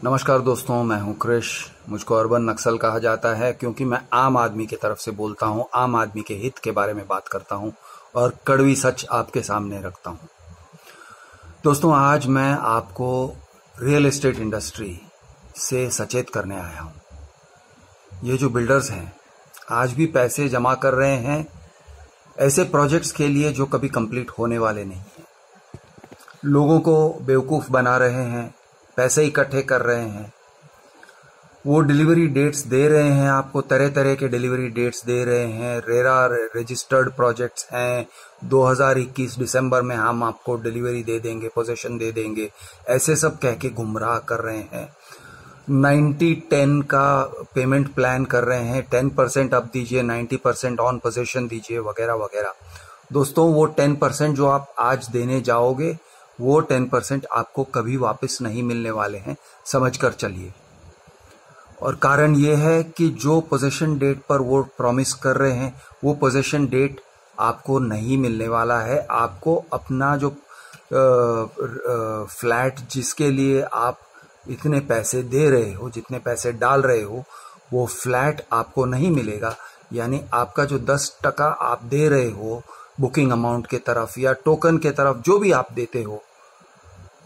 नमस्कार दोस्तों, मैं हूं क्रिश। मुझको अर्बन नक्सल कहा जाता है क्योंकि मैं आम आदमी की तरफ से बोलता हूं, आम आदमी के हित के बारे में बात करता हूं और कड़वी सच आपके सामने रखता हूं। दोस्तों, आज मैं आपको रियल एस्टेट इंडस्ट्री से सचेत करने आया हूं। ये जो बिल्डर्स हैं आज भी पैसे जमा कर रहे हैं ऐसे प्रोजेक्ट्स के लिए जो कभी कंप्लीट होने वाले नहीं हैं। लोगों को बेवकूफ़ बना रहे हैं, पैसे इकट्ठे कर रहे हैं। वो डिलीवरी डेट्स दे रहे हैं आपको, तरह तरह के डिलीवरी डेट्स दे रहे हैं। रेरा रजिस्टर्ड प्रोजेक्ट्स हैं, 2021 दिसंबर में हम आपको डिलीवरी दे देंगे, पोजीशन दे देंगे, ऐसे सब कह के गुमराह कर रहे हैं। 90-10 का पेमेंट प्लान कर रहे हैं, 10% अब दीजिए, 90% ऑन पोजीशन दीजिए, वगैरह वगैरह। दोस्तों, वो 10% जो आप आज देने जाओगे वो 10% आपको कभी वापस नहीं मिलने वाले हैं, समझ कर चलिए। और कारण ये है कि जो पोजीशन डेट पर वो प्रॉमिस कर रहे हैं वो पोजीशन डेट आपको नहीं मिलने वाला है। आपको अपना जो फ्लैट जिसके लिए आप इतने पैसे दे रहे हो, जितने पैसे डाल रहे हो, वो फ्लैट आपको नहीं मिलेगा। यानी आपका जो 10% आप दे रहे हो बुकिंग अमाउंट के तरफ या टोकन के तरफ, जो भी आप देते हो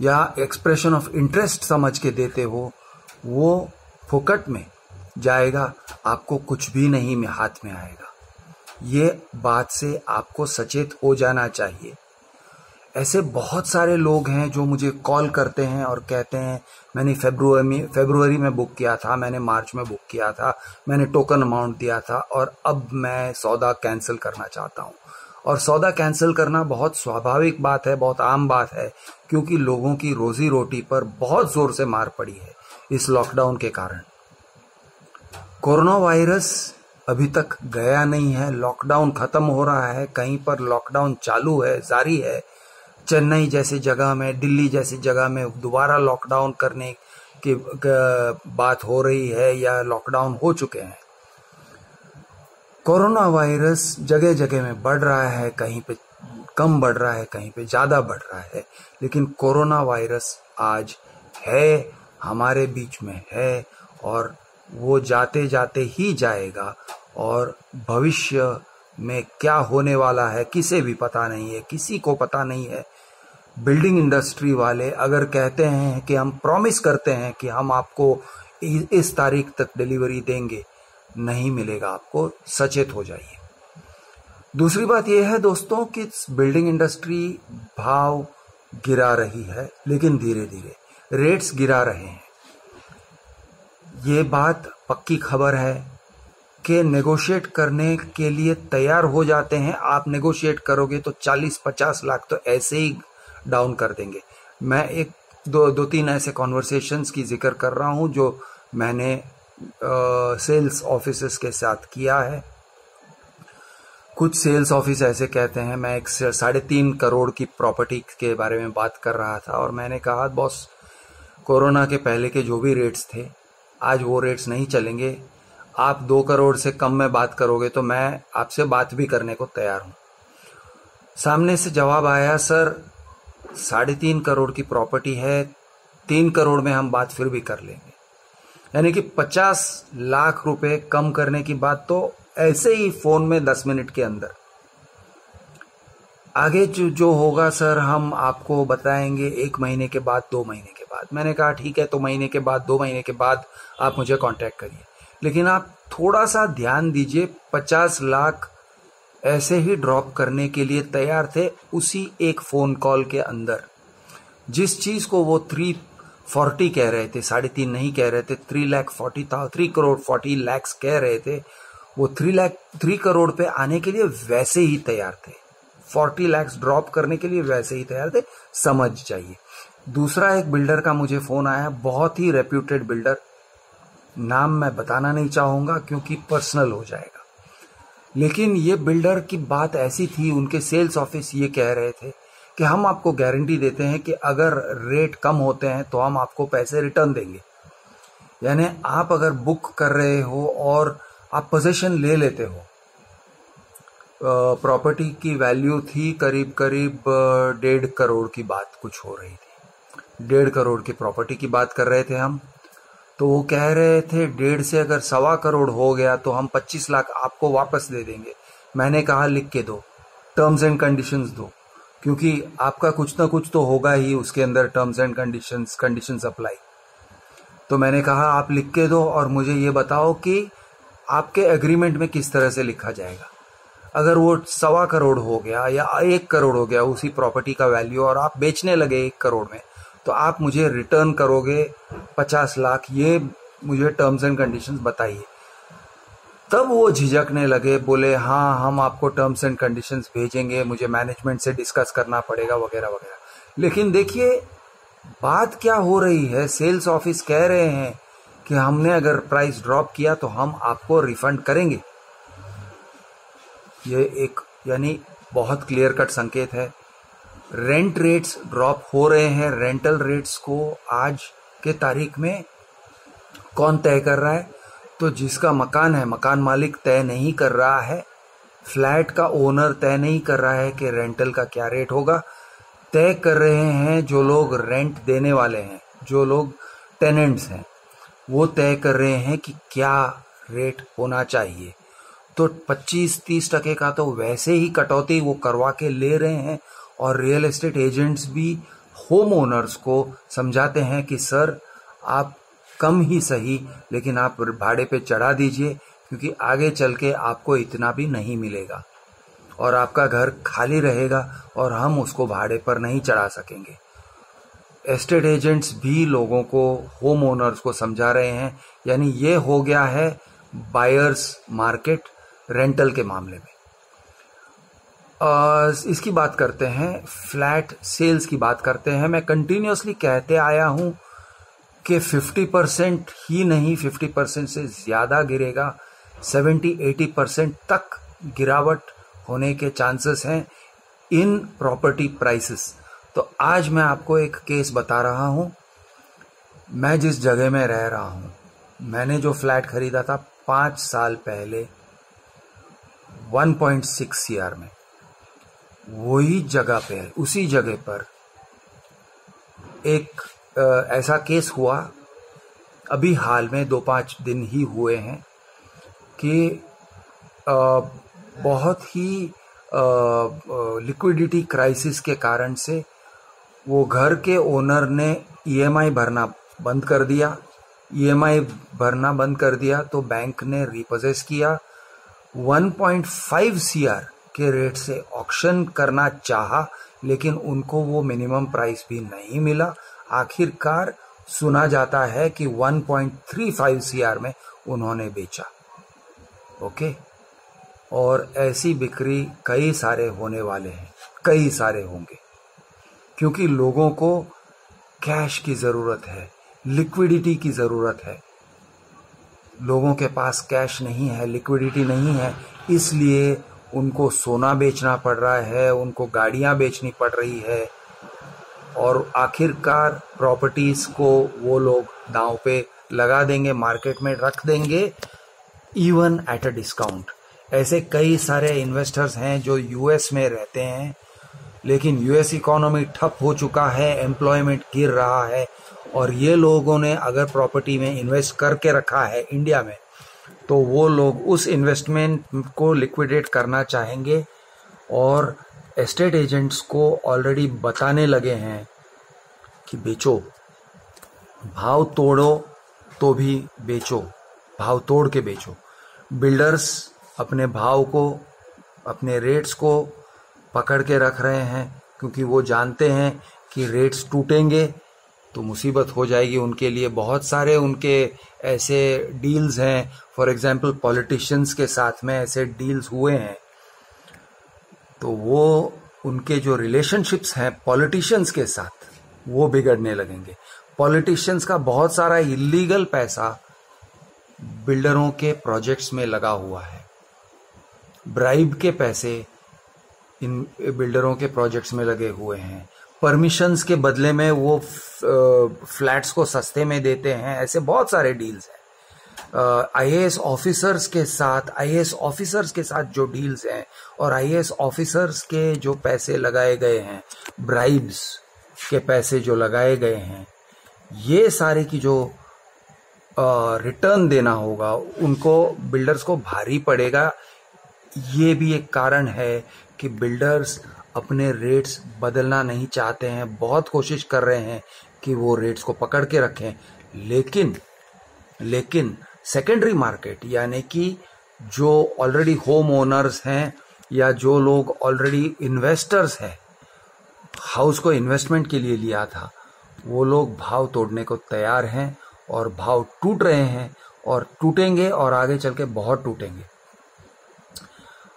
या एक्सप्रेशन ऑफ इंटरेस्ट समझ के देते हो, वो फुकट में जाएगा, आपको कुछ भी नहीं में हाथ में आएगा। ये बात से आपको सचेत हो जाना चाहिए। ऐसे बहुत सारे लोग हैं जो मुझे कॉल करते हैं और कहते हैं मैंने फरवरी में बुक किया था, मैंने मार्च में बुक किया था, मैंने टोकन अमाउंट दिया था और अब मैं सौदा कैंसिल करना चाहता हूँ। और सौदा कैंसिल करना बहुत स्वाभाविक बात है, बहुत आम बात है, क्योंकि लोगों की रोजी रोटी पर बहुत जोर से मार पड़ी है इस लॉकडाउन के कारण। कोरोना वायरस अभी तक गया नहीं है, लॉकडाउन खत्म हो रहा है, कहीं पर लॉकडाउन चालू है, जारी है। चेन्नई जैसी जगह में, दिल्ली जैसी जगह में दोबारा लॉकडाउन करने की बात हो रही है या लॉकडाउन हो चुके हैं। कोरोना वायरस जगह जगह में बढ़ रहा है, कहीं पे कम बढ़ रहा है, कहीं पे ज्यादा बढ़ रहा है, लेकिन कोरोना वायरस आज है, हमारे बीच में है और वो जाते जाते ही जाएगा। और भविष्य में क्या होने वाला है किसे भी पता नहीं है, किसी को पता नहीं है। बिल्डिंग इंडस्ट्री वाले अगर कहते हैं कि हम प्रॉमिस करते हैं कि हम आपको इस तारीख तक डिलीवरी देंगे, नहीं मिलेगा आपको, सचेत हो जाइए। दूसरी बात यह है दोस्तों कि बिल्डिंग इंडस्ट्री भाव गिरा रही है, लेकिन धीरे धीरे रेट्स गिरा रहे हैं। ये बात पक्की खबर है कि नेगोशिएट करने के लिए तैयार हो जाते हैं। आप नेगोशिएट करोगे तो 40-50 लाख तो ऐसे ही डाउन कर देंगे। मैं एक दो तीन ऐसे कॉन्वर्सेशंस की जिक्र कर रहा हूं जो मैंने सेल्स ऑफिसर्स के साथ किया है। कुछ सेल्स ऑफिस ऐसे कहते हैं, मैं एक 3.5 करोड़ की प्रॉपर्टी के बारे में बात कर रहा था और मैंने कहा बॉस, कोरोना के पहले के जो भी रेट्स थे आज वो रेट्स नहीं चलेंगे। आप 2 करोड़ से कम में बात करोगे तो मैं आपसे बात भी करने को तैयार हूं। सामने से जवाब आया, सर 3.5 करोड़ की प्रॉपर्टी है, 3 करोड़ में हम बात फिर भी कर लेंगे। यानी कि 50 लाख रुपए कम करने की बात तो ऐसे ही फोन में 10 मिनट के अंदर। आगे जो होगा सर हम आपको बताएंगे 1 महीने के बाद, 2 महीने के बाद। मैंने कहा ठीक है, तो महीने के बाद, 2 महीने के बाद आप मुझे कांटेक्ट करिए, लेकिन आप थोड़ा सा ध्यान दीजिए। 50 लाख ऐसे ही ड्रॉप करने के लिए तैयार थे उसी एक फोन कॉल के अंदर। जिस चीज को वो 340 कह रहे थे, 3.5 नहीं कह रहे थे, 3 करोड़ 40 लाख कह रहे थे, वो 3 करोड़ पे आने के लिए वैसे ही तैयार थे, 40 लाख ड्रॉप करने के लिए वैसे ही तैयार थे, समझ जाइए। दूसरा एक बिल्डर का मुझे फोन आया, बहुत ही रेप्यूटेड बिल्डर, नाम मैं बताना नहीं चाहूंगा क्योंकि पर्सनल हो जाएगा, लेकिन ये बिल्डर की बात ऐसी थी, उनके सेल्स ऑफिस ये कह रहे थे कि हम आपको गारंटी देते हैं कि अगर रेट कम होते हैं तो हम आपको पैसे रिटर्न देंगे। यानी आप अगर बुक कर रहे हो और आप पोजीशन ले लेते हो, प्रॉपर्टी की वैल्यू थी करीब 1.5 करोड़ की बात कुछ हो रही थी, 1.5 करोड़ की प्रॉपर्टी की बात कर रहे थे हम। तो वो कह रहे थे 1.5 से अगर 1.25 करोड़ हो गया तो हम 25 लाख आपको वापस दे देंगे। मैंने कहा लिख के दो, टर्म्स एंड कंडीशंस दो, क्योंकि आपका कुछ ना कुछ तो होगा ही उसके अंदर, टर्म्स एंड कंडीशंस अप्लाई। तो मैंने कहा आप लिख के दो और मुझे ये बताओ कि आपके एग्रीमेंट में किस तरह से लिखा जाएगा। अगर वो 1.25 करोड़ हो गया या 1 करोड़ हो गया उसी प्रॉपर्टी का वैल्यू और आप बेचने लगे 1 करोड़ में, तो आप मुझे रिटर्न करोगे 50 लाख, ये मुझे टर्म्स एंड कंडीशंस बताइए। तब वो झिझकने लगे, बोले हाँ हम आपको टर्म्स एंड कंडीशंस भेजेंगे, मुझे मैनेजमेंट से डिस्कस करना पड़ेगा वगैरह वगैरह। लेकिन देखिए बात क्या हो रही है, सेल्स ऑफिस कह रहे हैं कि हमने अगर प्राइस ड्रॉप किया तो हम आपको रिफंड करेंगे। ये एक यानी बहुत क्लियर कट संकेत है। रेंट रेट्स ड्रॉप हो रहे हैं। रेंटल रेट्स को आज के तारीख में कौन तय कर रहा है? तो जिसका मकान है, मकान मालिक तय नहीं कर रहा है, फ्लैट का ओनर तय नहीं कर रहा है कि रेंटल का क्या रेट होगा। तय कर रहे हैं जो लोग रेंट देने वाले हैं, जो लोग टेनेंट्स हैं, वो तय कर रहे हैं कि क्या रेट होना चाहिए। तो 25-30% का तो वैसे ही कटौती वो करवा के ले रहे हैं। और रियल एस्टेट एजेंट्स भी होम ओनर्स को समझाते हैं कि सर आप कम ही सही, लेकिन आप भाड़े पे चढ़ा दीजिए, क्योंकि आगे चल के आपको इतना भी नहीं मिलेगा और आपका घर खाली रहेगा और हम उसको भाड़े पर नहीं चढ़ा सकेंगे। एस्टेट एजेंट्स भी लोगों को, होम ओनर्स को समझा रहे हैं। यानी ये हो गया है बायर्स मार्केट रेंटल के मामले में। इसकी बात करते हैं, फ्लैट सेल्स की बात करते हैं। मैं कंटिन्यूसली कहते आया हूं कि 50% ही नहीं, 50% से ज़्यादा गिरेगा, 70-80% तक गिरावट होने के चांसेस हैं इन प्रॉपर्टी प्राइसेस। तो आज मैं आपको एक केस बता रहा हूं। मैं जिस जगह में रह रहा हूं, मैंने जो फ्लैट खरीदा था 5 साल पहले 1.6 CR में, वही जगह पे, उसी जगह पर एक ऐसा केस हुआ अभी हाल में, 2-5 दिन ही हुए हैं, कि बहुत ही लिक्विडिटी क्राइसिस के कारण से वो घर के ओनर ने EMI भरना बंद कर दिया। EMI भरना बंद कर दिया तो बैंक ने रिपोजेस किया। 1.5 CR के रेट से ऑक्शन करना चाहा, लेकिन उनको वो मिनिमम प्राइस भी नहीं मिला। आखिरकार सुना जाता है कि 1.35 CR में उन्होंने बेचा। ओके, और ऐसी बिक्री कई सारे होने वाले हैं, कई सारे होंगे, क्योंकि लोगों को कैश की ज़रूरत है, लिक्विडिटी की ज़रूरत है। लोगों के पास कैश नहीं है, लिक्विडिटी नहीं है, इसलिए उनको सोना बेचना पड़ रहा है, उनको गाड़ियां बेचनी पड़ रही है, और आखिरकार प्रॉपर्टीज़ को वो लोग दांव पे लगा देंगे, मार्केट में रख देंगे, इवन एट अ डिस्काउंट। ऐसे कई सारे इन्वेस्टर्स हैं जो US में रहते हैं, लेकिन US इकोनॉमी ठप हो चुका है, एम्प्लॉयमेंट गिर रहा है, और ये लोगों ने अगर प्रॉपर्टी में इन्वेस्ट करके रखा है इंडिया में, तो वो लोग उस इन्वेस्टमेंट को लिक्विडेट करना चाहेंगे। और एस्टेट एजेंट्स को ऑलरेडी बताने लगे हैं कि बेचो, भाव तोड़ो तो भी बेचो, भाव तोड़ के बेचो। बिल्डर्स अपने भाव को, अपने रेट्स को पकड़ के रख रहे हैं, क्योंकि वो जानते हैं कि रेट्स टूटेंगे तो मुसीबत हो जाएगी उनके लिए। बहुत सारे उनके ऐसे डील्स हैं, फॉर एग्जांपल पॉलिटिशियंस के साथ में ऐसे डील्स हुए हैं, तो वो उनके जो रिलेशनशिप्स हैं पॉलिटिशियंस के साथ, वो बिगड़ने लगेंगे। पॉलिटिशियंस का बहुत सारा इलीगल पैसा बिल्डरों के प्रोजेक्ट्स में लगा हुआ है, ब्राइब के पैसे इन बिल्डरों के प्रोजेक्ट्स में लगे हुए हैं, परमिशंस के बदले में वो फ्लैट्स को सस्ते में देते हैं। ऐसे बहुत सारे डील्स हैं। IAS ऑफिसर्स के साथ जो डील्स हैं, और IAS ऑफिसर्स के जो पैसे लगाए गए हैं, ब्राइब्स के पैसे जो लगाए गए हैं, ये सारे की जो रिटर्न देना होगा, उनको बिल्डर्स को भारी पड़ेगा। ये भी एक कारण है कि बिल्डर्स अपने रेट्स बदलना नहीं चाहते हैं, बहुत कोशिश कर रहे हैं कि वो रेट्स को पकड़ के रखें, लेकिन सेकेंडरी मार्केट यानी कि जो ऑलरेडी होम ओनर्स हैं या जो लोग ऑलरेडी इन्वेस्टर्स हैं, हाउस को इन्वेस्टमेंट के लिए लिया था, वो लोग भाव तोड़ने को तैयार हैं और भाव टूट रहे हैं और टूटेंगे और आगे चल के बहुत टूटेंगे।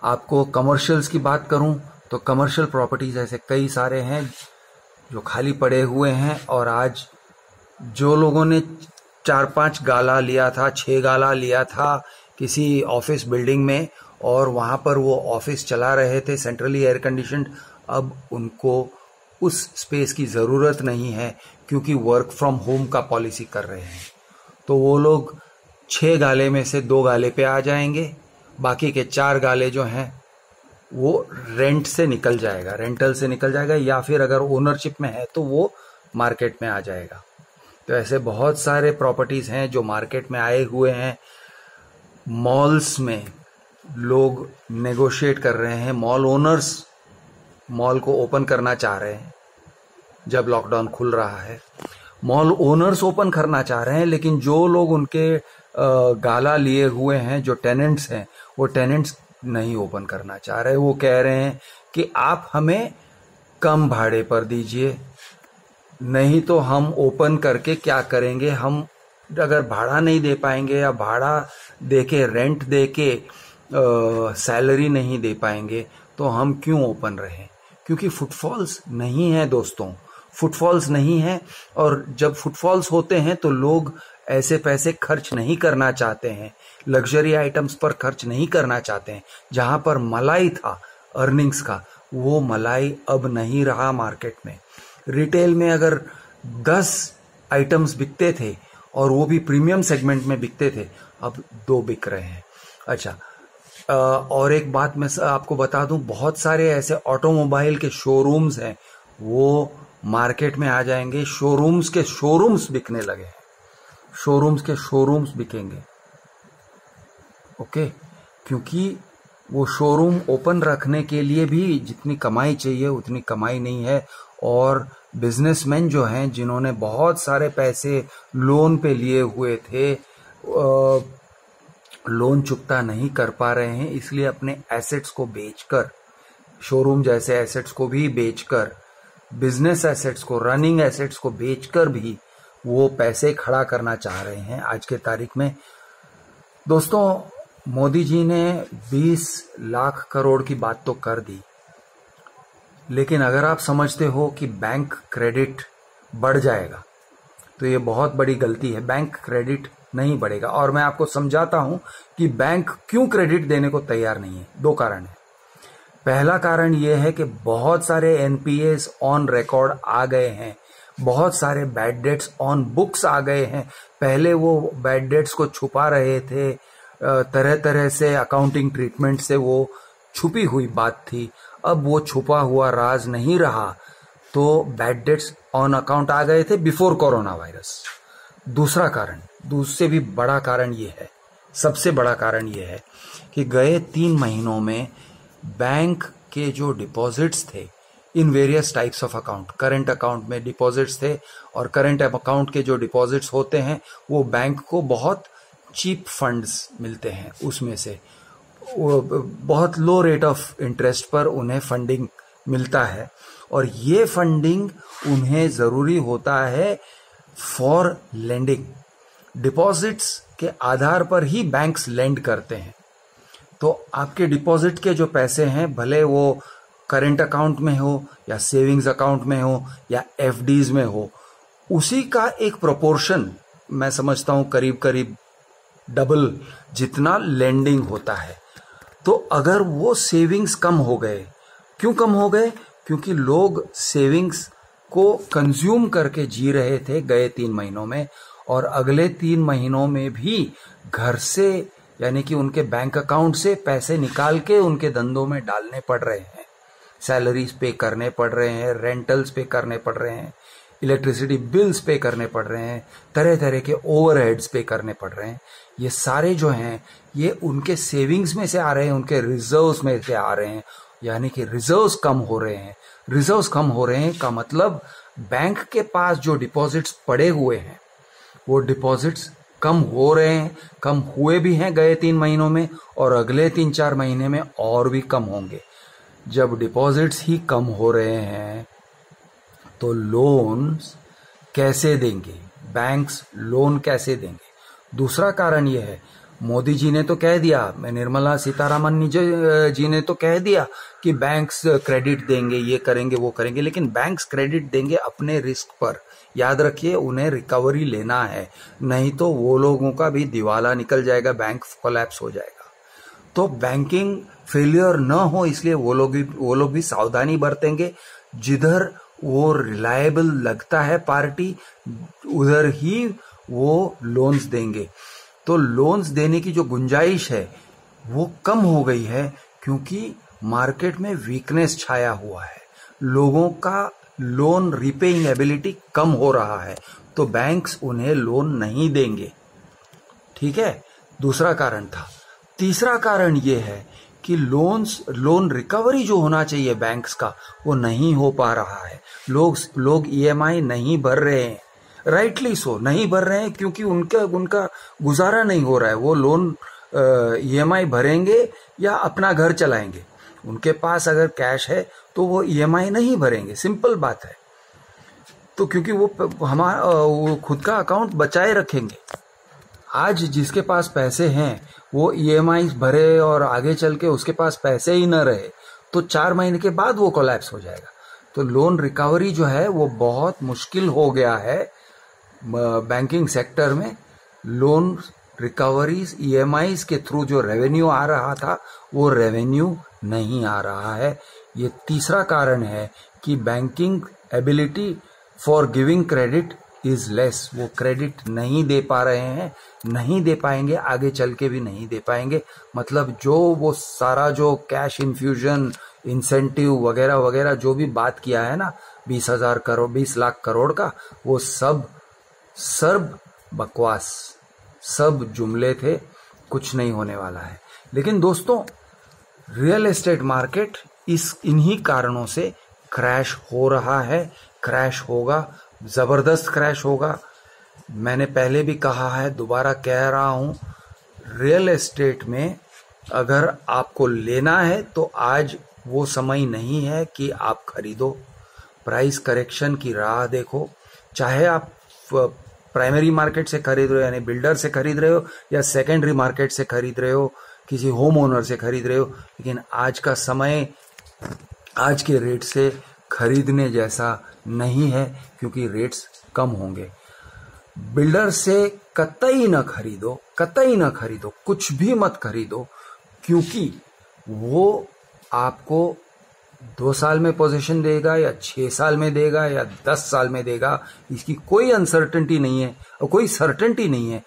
आपको कमर्शियल्स की बात करूं तो कमर्शियल प्रॉपर्टीज ऐसे कई सारे हैं जो खाली पड़े हुए हैं, और आज जो लोगों ने 4-5 गाला लिया था, 6 गाला लिया था किसी ऑफिस बिल्डिंग में और वहां पर वो ऑफिस चला रहे थे सेंट्रली एयर कंडीशन्ड, अब उनको उस स्पेस की ज़रूरत नहीं है क्योंकि वर्क फ्रॉम होम का पॉलिसी कर रहे हैं। तो वो लोग 6 गाले में से 2 गाले पे आ जाएंगे, बाकी के 4 गाले जो हैं वो रेंट से निकल जाएगा, रेंटल से निकल जाएगा, या फिर अगर ओनरशिप में है तो वो मार्केट में आ जाएगा। तो ऐसे बहुत सारे प्रॉपर्टीज़ हैं जो मार्केट में आए हुए हैं। मॉल्स में लोग नेगोशिएट कर रहे हैं, मॉल ओनर्स मॉल को ओपन करना चाह रहे हैं। जब लॉकडाउन खुल रहा है मॉल ओनर्स ओपन करना चाह रहे हैं, लेकिन जो लोग उनके गाला लिए हुए हैं, जो टेनेंट्स हैं, वो टेनेंट्स नहीं ओपन करना चाह रहे। वो कह रहे हैं कि आप हमें कम भाड़े पर दीजिए, नहीं तो हम ओपन करके क्या करेंगे, हम अगर भाड़ा नहीं दे पाएंगे या भाड़ा देके रेंट देके सैलरी नहीं दे पाएंगे तो हम क्यों ओपन रहें। क्योंकि फुटफॉल्स नहीं है दोस्तों, फुटफॉल्स नहीं है, और जब फुटफॉल्स होते हैं तो लोग ऐसे पैसे खर्च नहीं करना चाहते हैं, लग्जरी आइटम्स पर खर्च नहीं करना चाहते हैं। जहां पर मलाई था अर्निंग्स का, वो मलाई अब नहीं रहा मार्केट में। रिटेल में अगर 10 आइटम्स बिकते थे और वो भी प्रीमियम सेगमेंट में बिकते थे, अब 2 बिक रहे हैं। अच्छा, और एक बात मैं आपको बता दूं, बहुत सारे ऐसे ऑटोमोबाइल के शोरूम्स हैं, वो मार्केट में आ जाएंगे। शोरूम्स के शोरूम्स बिकने लगे हैं, शोरूम्स के शोरूम्स बिकेंगे। ओके, क्योंकि वो शोरूम ओपन रखने के लिए भी जितनी कमाई चाहिए उतनी कमाई नहीं है, और बिजनेसमैन जो हैं जिन्होंने बहुत सारे पैसे लोन पे लिए हुए थे, लोन चुकता नहीं कर पा रहे हैं, इसलिए अपने एसेट्स को बेचकर, शोरूम जैसे एसेट्स को भी बेचकर, बिजनेस एसेट्स को, रनिंग एसेट्स को बेचकर भी वो पैसे खड़ा करना चाह रहे हैं आज के तारीख में। दोस्तों, मोदी जी ने 20 लाख करोड़ की बात तो कर दी, लेकिन अगर आप समझते हो कि बैंक क्रेडिट बढ़ जाएगा तो ये बहुत बड़ी गलती है। बैंक क्रेडिट नहीं बढ़ेगा, और मैं आपको समझाता हूं कि बैंक क्यों क्रेडिट देने को तैयार नहीं है। 2 कारण है। पहला कारण यह है कि बहुत सारे एनपीएस ऑन रिकॉर्ड आ गए हैं, बहुत सारे बैड डेट्स ऑन बुक्स आ गए हैं। पहले वो बैड डेट्स को छुपा रहे थे, तरह तरह से अकाउंटिंग ट्रीटमेंट से वो छुपी हुई बात थी, अब वो छुपा हुआ राज नहीं रहा, तो बैड डेट्स ऑन अकाउंट आ गए थे बिफोर कोरोना वायरस। दूसरा कारण, दूसरे भी बड़ा कारण ये है, सबसे बड़ा कारण ये है कि गए 3 महीनों में बैंक के जो डिपॉजिट्स थे in various types of account, current account में डिपॉजिट्स थे, और करंट अकाउंट के जो डिपॉजिट्स होते हैं वो बैंक को बहुत चीप फंड्स मिलते हैं, उसमें से बहुत लो रेट ऑफ इंटरेस्ट पर उन्हें फंडिंग मिलता है, और ये फंडिंग उन्हें जरूरी होता है फॉर लेंडिंग। डिपॉजिट्स के आधार पर ही बैंक्स लेंड करते हैं। तो आपके डिपॉजिट के जो पैसे हैं, भले वो करंट अकाउंट में हो या सेविंग्स अकाउंट में हो या एफडीज में हो, उसी का एक प्रोपोर्शन मैं समझता हूं करीब करीब डबल जितना लेंडिंग होता है। तो अगर वो सेविंग्स कम हो गए, क्यों कम हो गए? क्योंकि लोग सेविंग्स को कंज्यूम करके जी रहे थे गए 3 महीनों में, और अगले 3 महीनों में भी घर से, यानी कि उनके बैंक अकाउंट से पैसे निकाल के उनके धंधों में डालने पड़ रहे हैं, सैलरीज पे करने पड़ रहे हैं, रेंटल्स पे करने पड़ रहे हैं। इलेक्ट्रिसिटी बिल्स पे करने पड़ रहे हैं, तरह तरह के ओवरहेड्स पे करने पड़ रहे हैं। ये सारे जो हैं ये उनके सेविंग्स में से आ रहे हैं, उनके रिजर्व्स में से आ रहे हैं, यानी कि रिजर्व्स कम हो रहे हैं। रिजर्व्स कम हो रहे हैं का मतलब बैंक के पास जो डिपॉजिट्स पड़े हुए हैं वो डिपॉजिट्स कम हो रहे हैं, कम हुए भी हैं गए 3 महीनों में, और अगले 3-4 महीने में और भी कम होंगे। जब डिपॉजिट्स ही कम हो रहे हैं तो लोन्स कैसे देंगे, बैंक्स लोन कैसे देंगे? दूसरा कारण यह है, मोदी जी ने तो कह दिया, निर्मला सीतारामन जी ने तो कह दिया कि बैंक्स क्रेडिट देंगे, ये करेंगे वो करेंगे, लेकिन बैंक्स क्रेडिट देंगे अपने रिस्क पर। याद रखिए, उन्हें रिकवरी लेना है, नहीं तो वो लोगों का भी दिवाला निकल जाएगा, बैंक कोलैप्स हो जाएगा। तो बैंकिंग फेलियर न हो इसलिए वो लोग भी सावधानी बरतेंगे। जिधर वो रिलायबल लगता है पार्टी, उधर ही वो लोन्स देंगे। तो लोन्स देने की जो गुंजाइश है वो कम हो गई है, क्योंकि मार्केट में वीकनेस छाया हुआ है, लोगों का लोन रीपेइंग एबिलिटी कम हो रहा है, तो बैंक्स उन्हें लोन नहीं देंगे। ठीक है, दूसरा कारण था। तीसरा कारण ये है कि लोन रिकवरी जो होना चाहिए बैंक्स का वो नहीं हो पा रहा है। लोग ईएमआई नहीं भर रहे हैं, राइटली सो नहीं भर रहे हैं, क्योंकि उनका गुजारा नहीं हो रहा है। वो लोन ईएमआई भरेंगे या अपना घर चलाएंगे। उनके पास अगर कैश है तो वो ईएमआई नहीं भरेंगे, सिंपल बात है। तो क्योंकि वो खुद का अकाउंट बचाए रखेंगे। आज जिसके पास पैसे हैं वो ईएमआई भरे और आगे चल के उसके पास पैसे ही न रहे तो 4 महीने के बाद वो कोलैप्स हो जाएगा। तो लोन रिकवरी जो है वो बहुत मुश्किल हो गया है बैंकिंग सेक्टर में। लोन रिकवरीज ईएमआईज के थ्रू जो रेवेन्यू आ रहा था वो रेवेन्यू नहीं आ रहा है। ये तीसरा कारण है कि banking ability for giving credit is less. वो क्रेडिट नहीं दे पा रहे हैं, नहीं दे पाएंगे, आगे चल के भी नहीं दे पाएंगे। मतलब वो सारा जो कैश इन्फ्यूजन, इंसेंटिव वगैरह वगैरह जो भी बात किया है ना, 20 लाख करोड़ का, वो सब बकवास, सब जुमले थे, कुछ नहीं होने वाला है। लेकिन दोस्तों, रियल एस्टेट मार्केट इन्हीं कारणों से क्रैश हो रहा है, क्रैश होगा, जबरदस्त क्रैश होगा। मैंने पहले भी कहा है, दोबारा कह रहा हूं, रियल एस्टेट में अगर आपको लेना है तो आज वो समय नहीं है कि आप खरीदो। प्राइस करेक्शन की राह देखो। चाहे आप प्राइमरी मार्केट से खरीद रहे हो, यानी बिल्डर से खरीद रहे हो, या सेकेंडरी मार्केट से खरीद रहे हो, किसी होम ओनर से खरीद रहे हो, लेकिन आज का समय आज के रेट से खरीदने जैसा नहीं है, क्योंकि रेट्स कम होंगे। बिल्डर से कतई न खरीदो, कुछ भी मत खरीदो, क्योंकि वो आपको 2 साल में पोजीशन देगा या 6 साल में देगा या 10 साल में देगा, इसकी कोई अनसर्टेनिटी नहीं है और कोई सर्टेनिटी नहीं है।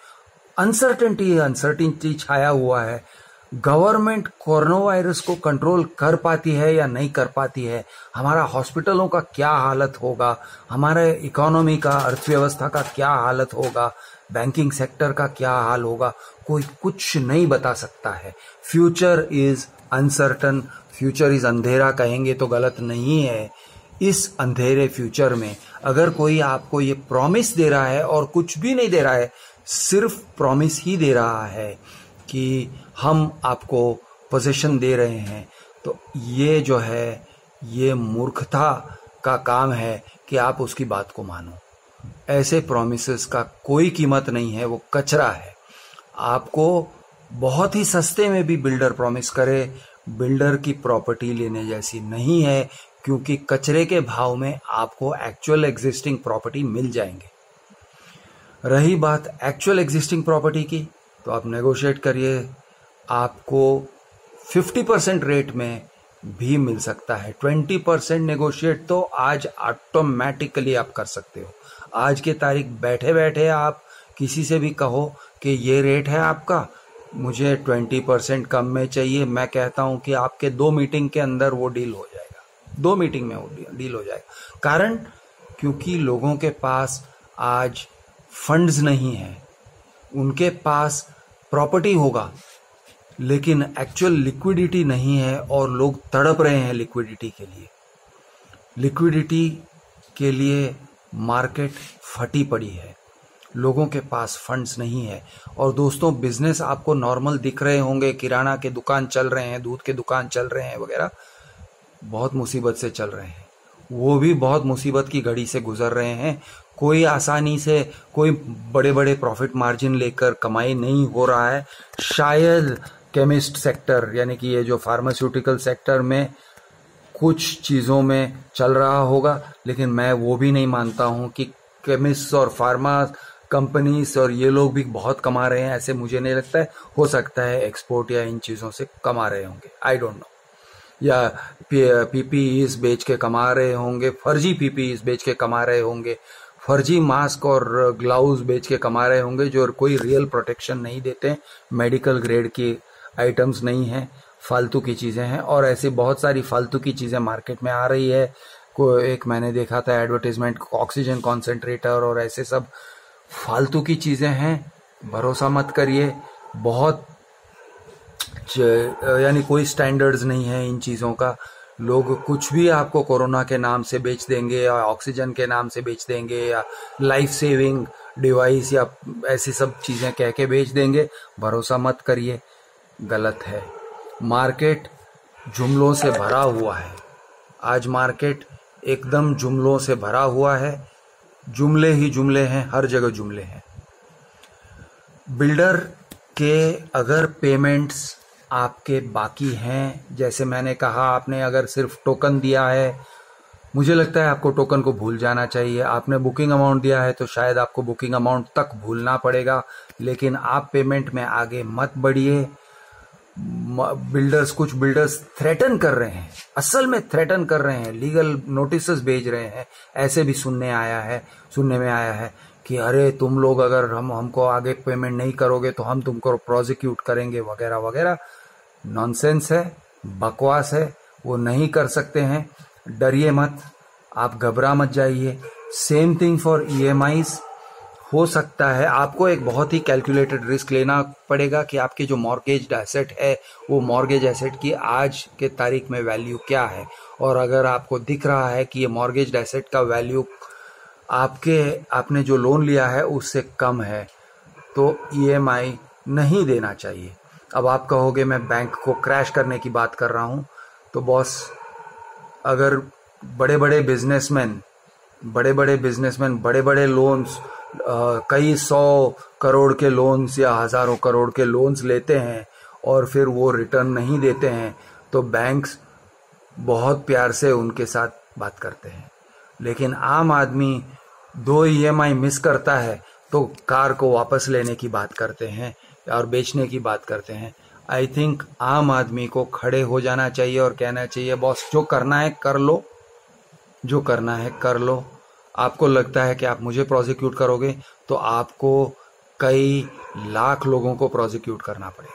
अनसर्टेनिटी छाया हुआ है। गवर्नमेंट कोरोना वायरस को कंट्रोल कर पाती है या नहीं कर पाती है, हमारा हॉस्पिटलों का क्या हालत होगा, हमारे इकोनॉमी का, अर्थव्यवस्था का क्या हालत होगा, बैंकिंग सेक्टर का क्या हाल होगा, कोई कुछ नहीं बता सकता है। Future is uncertain, future is अंधेरा कहेंगे तो गलत नहीं है। इस अंधेरे फ्यूचर में अगर कोई आपको ये प्रॉमिस दे रहा है और कुछ भी नहीं दे रहा है, सिर्फ प्रॉमिस ही दे रहा है कि हम आपको पोजीशन दे रहे हैं, तो ये जो है ये मूर्खता का काम है कि आप उसकी बात को मानो। ऐसे प्रॉमिसेस का कोई कीमत नहीं है, वो कचरा है। आपको बहुत ही सस्ते में भी बिल्डर प्रॉमिस करे, बिल्डर की प्रॉपर्टी लेने जैसी नहीं है, क्योंकि कचरे के भाव में आपको एक्चुअल एग्जिस्टिंग प्रॉपर्टी मिल जाएंगे। रही बात एक्चुअल एग्जिस्टिंग प्रॉपर्टी की, तो आप नेगोशिएट करिए, आपको 50% रेट में भी मिल सकता है। 20% नेगोशिएट तो आज ऑटोमेटिकली आप कर सकते हो। आज के तारीख बैठे बैठे आप किसी से भी कहो कि ये रेट है आपका, मुझे 20% कम में चाहिए, मैं कहता हूं कि आपके 2 मीटिंग के अंदर वो डील हो जाएगा। 2 मीटिंग में वो डील हो जाएगा। कारण क्योंकि लोगों के पास आज फंड्स नहीं है। उनके पास प्रॉपर्टी होगा लेकिन एक्चुअल लिक्विडिटी नहीं है और लोग तड़प रहे हैं लिक्विडिटी के लिए। लिक्विडिटी के लिए मार्केट फटी पड़ी है, लोगों के पास फंड्स नहीं है। और दोस्तों, बिजनेस आपको नॉर्मल दिख रहे होंगे, किराना के दुकान चल रहे हैं, दूध के दुकान चल रहे हैं वगैरह, बहुत मुसीबत से चल रहे हैं। वो भी बहुत मुसीबत की घड़ी से गुजर रहे हैं। कोई आसानी से कोई बड़े बड़े प्रॉफिट मार्जिन लेकर कमाई नहीं हो रहा है। शायद केमिस्ट सेक्टर यानी कि ये जो फार्मास्यूटिकल सेक्टर में कुछ चीज़ों में चल रहा होगा, लेकिन मैं वो भी नहीं मानता हूँ कि केमिस्ट और फार्मा कंपनीज और ये लोग भी बहुत कमा रहे हैं, ऐसे मुझे नहीं लगता है। हो सकता है एक्सपोर्ट या इन चीज़ों से कमा रहे होंगे, आई डोंट नो, या पीपीईज बेच के कमा रहे होंगे, फर्जी पीपीईज बेच के कमा रहे होंगे, फर्जी मास्क और ग्लाउज बेच के कमा रहे होंगे जो कोई रियल प्रोटेक्शन नहीं देते, मेडिकल ग्रेड की आइटम्स नहीं हैं, फालतू की चीज़ें हैं। और ऐसी बहुत सारी फालतू की चीज़ें मार्केट में आ रही है। एक मैंने देखा था एडवर्टाइजमेंट, ऑक्सीजन कॉन्सेंट्रेटर और ऐसे सब फालतू की चीज़ें हैं, भरोसा मत करिए। बहुत यानी कोई स्टैंडर्ड्स नहीं है इन चीज़ों का। लोग कुछ भी आपको कोरोना के नाम से बेच देंगे या ऑक्सीजन के नाम से बेच देंगे या लाइफ सेविंग डिवाइस या ऐसी सब चीज़ें कह के बेच देंगे, भरोसा मत करिए, गलत है। मार्केट जुमलों से भरा हुआ है, आज मार्केट एकदम जुमलों से भरा हुआ है। जुमले ही जुमले हैं, हर जगह जुमले हैं। बिल्डर के अगर पेमेंट्स आपके बाकी हैं, जैसे मैंने कहा, आपने अगर सिर्फ टोकन दिया है, मुझे लगता है आपको टोकन को भूल जाना चाहिए। आपने बुकिंग अमाउंट दिया है तो शायद आपको बुकिंग अमाउंट तक भूलना पड़ेगा, लेकिन आप पेमेंट में आगे मत बढ़िए। कुछ बिल्डर्स थ्रेटन कर रहे हैं, असल में थ्रेटन कर रहे हैं, लीगल नोटिसेस भेज रहे हैं। ऐसे भी सुनने में आया है कि अरे तुम लोग अगर हमको आगे पेमेंट नहीं करोगे तो हम तुमको प्रोसिक्यूट करेंगे वगैरह वगैरह। नॉनसेंस है, बकवास है, वो नहीं कर सकते हैं। डरिए मत, आप घबरा मत जाइए। Same thing for EMIs. हो सकता है आपको एक बहुत ही कैलकुलेटेड रिस्क लेना पड़ेगा कि आपकी जो मॉर्गेज एसेट है वो मॉर्गेज एसेट की आज के तारीख में वैल्यू क्या है। और अगर आपको दिख रहा है कि ये मॉर्गेज एसेट का वैल्यू आपने जो लोन लिया है उससे कम है, तो ईएमआई नहीं देना चाहिए। अब आप कहोगे मैं बैंक को क्रैश करने की बात कर रहा हूँ, तो बॉस, अगर बड़े बड़े बिजनेसमैन बड़े बड़े लोन्स, कई 100 करोड़ के लोन्स या हज़ारों करोड़ के लोन्स लेते हैं और फिर वो रिटर्न नहीं देते हैं, तो बैंक्स बहुत प्यार से उनके साथ बात करते हैं। लेकिन आम आदमी 2 ईएमआई मिस करता है तो कार को वापस लेने की बात करते हैं और बेचने की बात करते हैं। आई थिंक आम आदमी को खड़े हो जाना चाहिए और कहना चाहिए, बॉस जो करना है कर लो, जो करना है कर लो। आपको लगता है कि आप मुझे प्रोसिक्यूट करोगे तो आपको कई लाख लोगों को प्रोसिक्यूट करना पड़ेगा।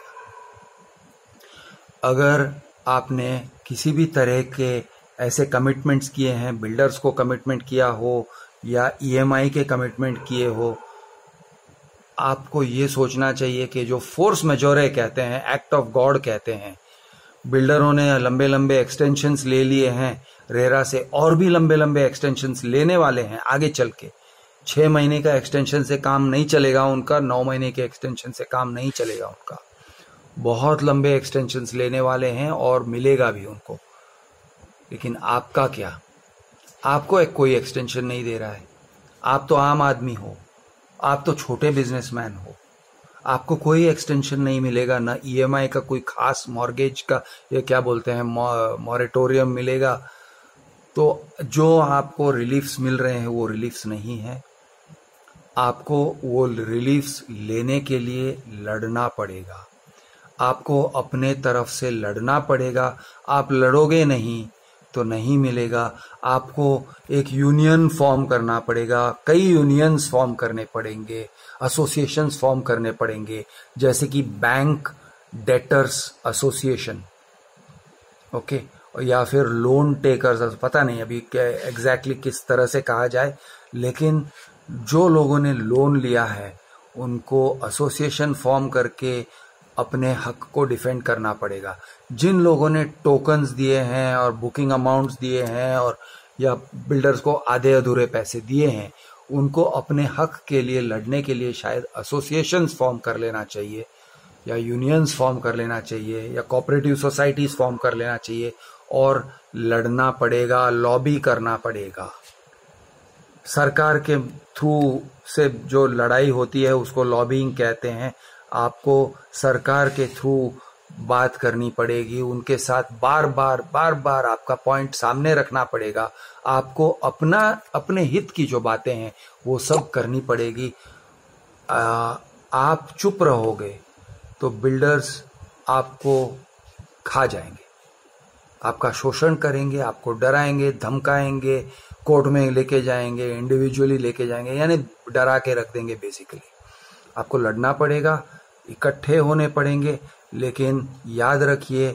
अगर आपने किसी भी तरह के ऐसे कमिटमेंट्स किए हैं, बिल्डर्स को कमिटमेंट किया हो या ईएमआई के कमिटमेंट किए हो, आपको ये सोचना चाहिए कि जो फोर्स मेजोरे कहते हैं, एक्ट ऑफ गॉड कहते हैं, बिल्डरों ने लंबे लंबे एक्सटेंशंस ले लिए हैं रेरा से, और भी लंबे लंबे एक्सटेंशंस लेने वाले हैं आगे चल के। 6 महीने का एक्सटेंशन से काम नहीं चलेगा उनका, 9 महीने के एक्सटेंशन से काम नहीं चलेगा उनका। बहुत लंबे एक्सटेंशंस लेने वाले हैं और मिलेगा भी उनको। लेकिन आपका क्या? आपको कोई एक्सटेंशन नहीं दे रहा है। आप तो आम आदमी हो, आप तो छोटे बिजनेसमैन हो, आपको कोई एक्सटेंशन नहीं मिलेगा, ना ईएमआई का कोई खास मॉर्गेज का, ये क्या बोलते हैं, मॉरेटोरियम मिलेगा। तो जो आपको रिलीफ्स मिल रहे हैं वो रिलीफ्स नहीं है। आपको वो रिलीफ्स लेने के लिए लड़ना पड़ेगा, आपको अपने तरफ से लड़ना पड़ेगा। आप लड़ोगे नहीं तो नहीं मिलेगा। आपको एक यूनियन फॉर्म करना पड़ेगा, कई यूनियंस फॉर्म करने पड़ेंगे, एसोसिएशंस फॉर्म करने पड़ेंगे, जैसे कि बैंक डेटर्स एसोसिएशन, ओके। या फिर लोन टेकर्स, पता नहीं अभी एग्जैक्टली किस तरह से कहा जाए, लेकिन जो लोगों ने लोन लिया है उनको एसोसिएशन फॉर्म करके अपने हक को डिफेंड करना पड़ेगा। जिन लोगों ने टोकन्स दिए हैं और बुकिंग अमाउंट्स दिए हैं और या बिल्डर्स को आधे अधूरे पैसे दिए हैं, उनको अपने हक के लिए लड़ने के लिए शायद एसोसिएशंस फॉर्म कर लेना चाहिए या यूनियंस फॉर्म कर लेना चाहिए या कोऑपरेटिव सोसाइटीज फॉर्म कर लेना चाहिए और लड़ना पड़ेगा, लॉबी करना पड़ेगा। सरकार के थ्रू से जो लड़ाई होती है उसको लॉबिंग कहते हैं। आपको सरकार के थ्रू बात करनी पड़ेगी, उनके साथ बार बार आपका पॉइंट सामने रखना पड़ेगा। आपको अपने हित की जो बातें हैं वो सब करनी पड़ेगी। आप चुप रहोगे तो बिल्डर्स आपको खा जाएंगे, आपका शोषण करेंगे, आपको डराएंगे, धमकाएंगे, कोर्ट में लेके जाएंगे, इंडिविजुअली लेके जाएंगे, यानी डरा के रख देंगे बेसिकली। आपको लड़ना पड़ेगा, इकट्ठे होने पड़ेंगे, लेकिन याद रखिए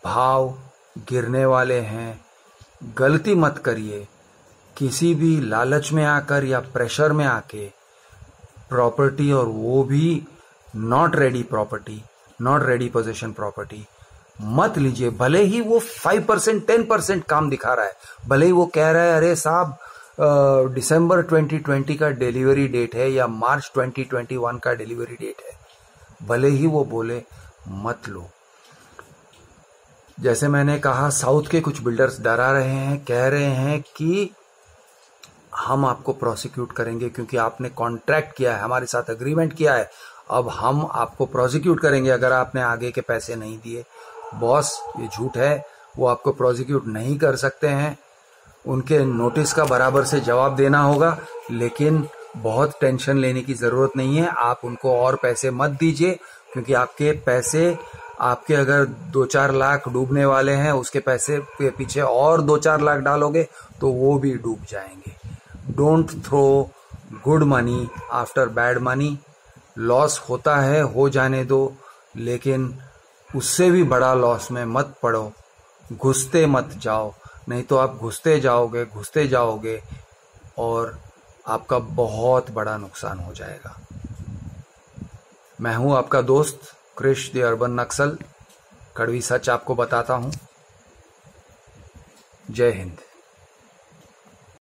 भाव गिरने वाले हैं। गलती मत करिए, किसी भी लालच में आकर या प्रेशर में आके प्रॉपर्टी, और वो भी not ready property, not ready position property मत लीजिए। भले ही वो 5% 10% काम दिखा रहा है, भले ही वो कह रहा है अरे साहब दिसंबर 2020 का डिलीवरी डेट है या मार्च 2021 का डिलीवरी डेट है, भले ही वो बोले, मत लो। जैसे मैंने कहा, साउथ के कुछ बिल्डर्स डरा रहे हैं, कह रहे हैं कि हम आपको प्रोसिक्यूट करेंगे क्योंकि आपने कॉन्ट्रैक्ट किया है, हमारे साथ एग्रीमेंट किया है, अब हम आपको प्रोसिक्यूट करेंगे अगर आपने आगे के पैसे नहीं दिए। बॉस, ये झूठ है, वो आपको प्रोसिक्यूट नहीं कर सकते हैं। उनके नोटिस का बराबर से जवाब देना होगा, लेकिन बहुत टेंशन लेने की जरूरत नहीं है। आप उनको और पैसे मत दीजिए, क्योंकि आपके पैसे, आपके अगर 2-4 लाख डूबने वाले हैं, उसके पैसे के पीछे और 2-4 लाख डालोगे तो वो भी डूब जाएंगे। Don't throw good money after bad money. Loss होता है, हो जाने दो, लेकिन उससे भी बड़ा लॉस में मत पड़ो, घुसते मत जाओ, नहीं तो आप घुसते जाओगे और आपका बहुत बड़ा नुकसान हो जाएगा। मैं हूं आपका दोस्त क्रिश द अर्बन नक्सल, कड़वी सच आपको बताता हूं। जय हिंद।